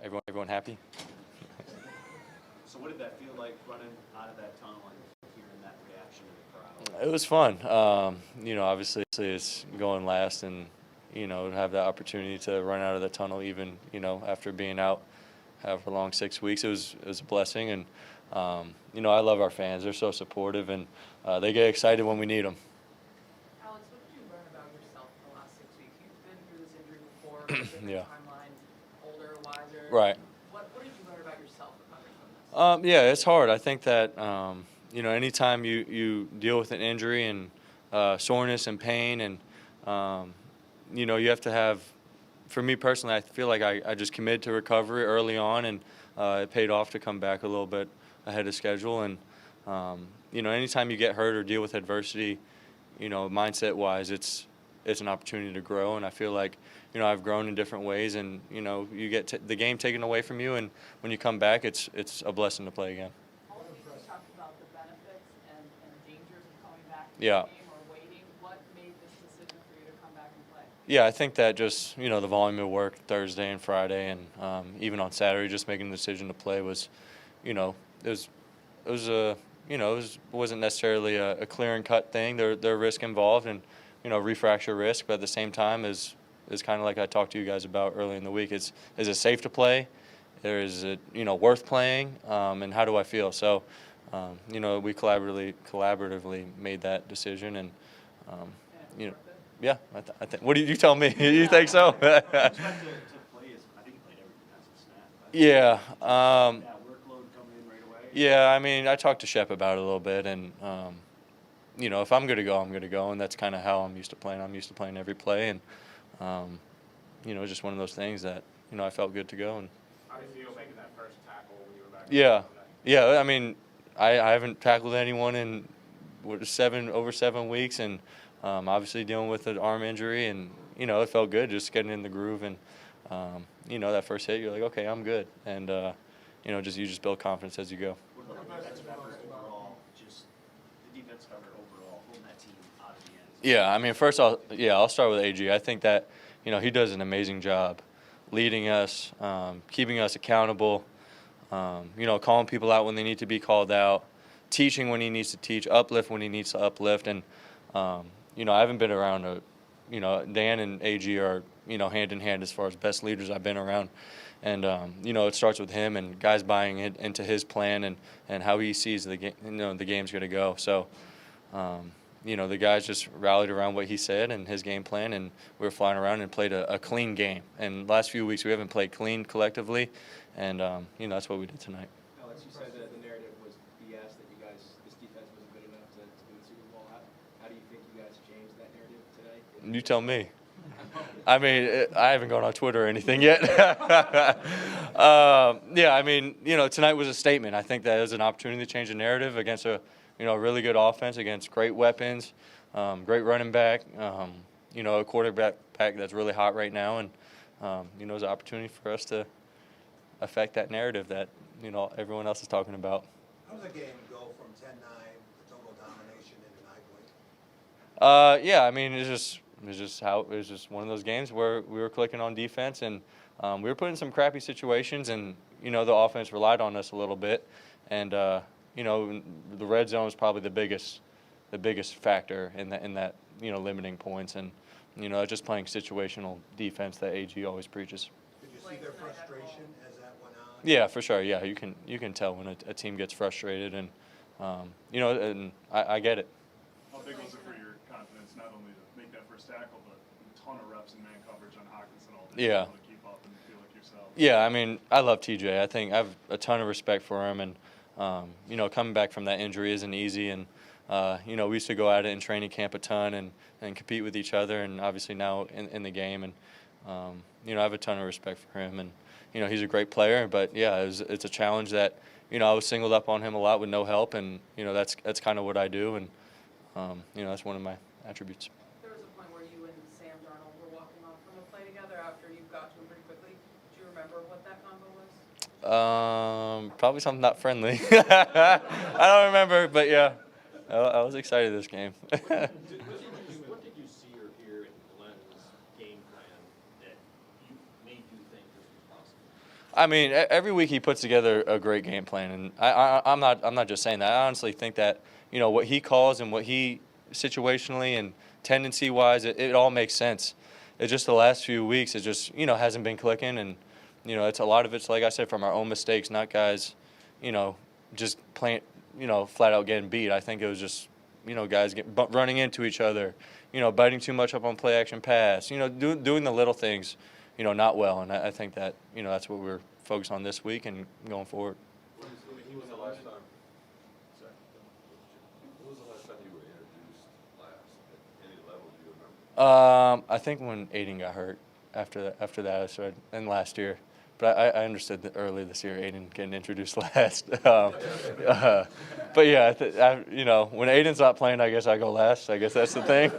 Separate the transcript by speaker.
Speaker 1: everyone happy.
Speaker 2: So what did that feel like running out of that tunnel and hearing that reaction of the crowd?
Speaker 1: It was fun. Obviously it's going last, and have that opportunity to run out of the tunnel, even after being out however long, 6 weeks. It was a blessing, and I love our fans. They're so supportive, and they get excited when we need them.
Speaker 3: Alex, what did you learn about yourself in the last 6 weeks? You've been through this injury before, different
Speaker 1: Yeah.
Speaker 3: timeline, older, wiser.
Speaker 1: Right.
Speaker 3: What did you learn about yourself recovering from this?
Speaker 1: Yeah, it's hard. I think that anytime you deal with an injury and soreness and pain, and you have to have. For me personally, I feel like I just committed to recovery early on, and it paid off to come back a little bit ahead of schedule. And anytime you get hurt or deal with adversity, mindset-wise, it's an opportunity to grow. And I feel like I've grown in different ways, and you get the game taken away from you, and when you come back, it's a blessing to play again.
Speaker 3: All of you talked about the benefits and dangers of coming back to
Speaker 1: Yeah.
Speaker 3: the game or waiting. What made this decision for you to come back and play?
Speaker 1: Yeah, I think that just the volume of work Thursday and Friday, and even on Saturday, just making the decision to play was, wasn't necessarily a clear and cut thing. There are risk involved, and refracture risk, but at the same time is kind of like I talked to you guys about early in the week. Is it safe to play? Is it worth playing? And how do I feel? So, we collaboratively made that decision, and yeah, I think. What do you tell me? You think so?
Speaker 2: To play is, I think he played every defensive snap.
Speaker 1: Yeah.
Speaker 2: That workload coming in right away.
Speaker 1: Yeah, I mean, I talked to Shep about it a little bit, and if I'm going to go, I'm going to go, and that's kind of how I'm used to playing. I'm used to playing every play, and it's just one of those things that I felt good to go. And
Speaker 4: how did you feel making that first tackle when you were back?
Speaker 1: Yeah. I mean, I haven't tackled anyone in over 7 weeks, and obviously dealing with an arm injury, and it felt good just getting in the groove, and that first hit, you're like, okay, I'm good, and you just build confidence as you go.
Speaker 2: What about the defensive effort overall? Just the defense effort overall, holding that team out of the end.
Speaker 1: Yeah, I mean, first I'll start with AG. I think that he does an amazing job leading us, keeping us accountable, calling people out when they need to be called out, teaching when he needs to teach, uplift when he needs to uplift, and I haven't been around Dan and AG are hand in hand as far as best leaders I've been around, and it starts with him and guys buying into his plan and how he sees the game. The game's going to go. So the guys just rallied around what he said and his game plan, and we were flying around and played a clean game. And the last few weeks we haven't played clean collectively, and that's what we did tonight.
Speaker 5: Alex, you said that the narrative was BS, that you guys, this defense wasn't good enough to win the Super Bowl. How do you think you guys changed that narrative today?
Speaker 1: You tell me. I mean, I haven't gone on Twitter or anything yet. Yeah, I mean, tonight was a statement. I think that it was an opportunity to change the narrative against a really good offense, against great weapons, great running back, a quarterback pack that's really hot right now, and it was an opportunity for us to affect that narrative that everyone else is talking about.
Speaker 6: How does a game go from 10-9 to total domination into 9 points?
Speaker 1: Yeah, I mean, it was just one of those games where we were clicking on defense, and we were put in some crappy situations, and the offense relied on us a little bit, and the red zone is probably the biggest factor in that limiting points, and just playing situational defense that AG always preaches.
Speaker 6: Did you see their frustration as that went on?
Speaker 1: Yeah, for sure. Yeah, you can tell when a team gets frustrated, and and I get it.
Speaker 4: How big was it for your confidence not only to make that first tackle, but a ton of reps in man coverage on Hawkinson all day?
Speaker 1: Yeah.
Speaker 4: To keep up and feel like yourself.
Speaker 1: Yeah, I mean, I love TJ. I think I have a ton of respect for him, and coming back from that injury isn't easy, and we used to go at it in training camp a ton and compete with each other, and obviously now in the game, and I have a ton of respect for him, and he's a great player, but yeah, it's a challenge that I was singled up on him a lot with no help, and that's kind of what I do, and that's one of my attributes.
Speaker 3: There was a point where you and Sam Darnold were walking off from a play together after you got to him pretty quickly. Do you remember what that convo was?
Speaker 1: Probably something not friendly. I don't remember, but yeah, I was excited this game.
Speaker 2: What did you see or hear in Glenn's game plan that made you think this was possible?
Speaker 1: I mean, every week he puts together a great game plan, and I'm not just saying that. I honestly think that what he calls and what he situationally and tendency wise, it all makes sense. It's just the last few weeks, it just hasn't been clicking, and it's a lot of it's like I said from our own mistakes, not guys, just playing, flat out getting beat. I think it was just guys running into each other, biting too much up on play action pass, doing the little things, not well, and I think that that's what we're focused on this week and going forward.
Speaker 7: When was the last time? Sorry. When was the last time you were introduced last at any level? Do you remember?
Speaker 1: I think when Aiden got hurt after that I started, and last year. But I understood that early this year Aiden getting introduced last. But yeah, when Aiden's not playing, I guess I go last. I guess that's the thing.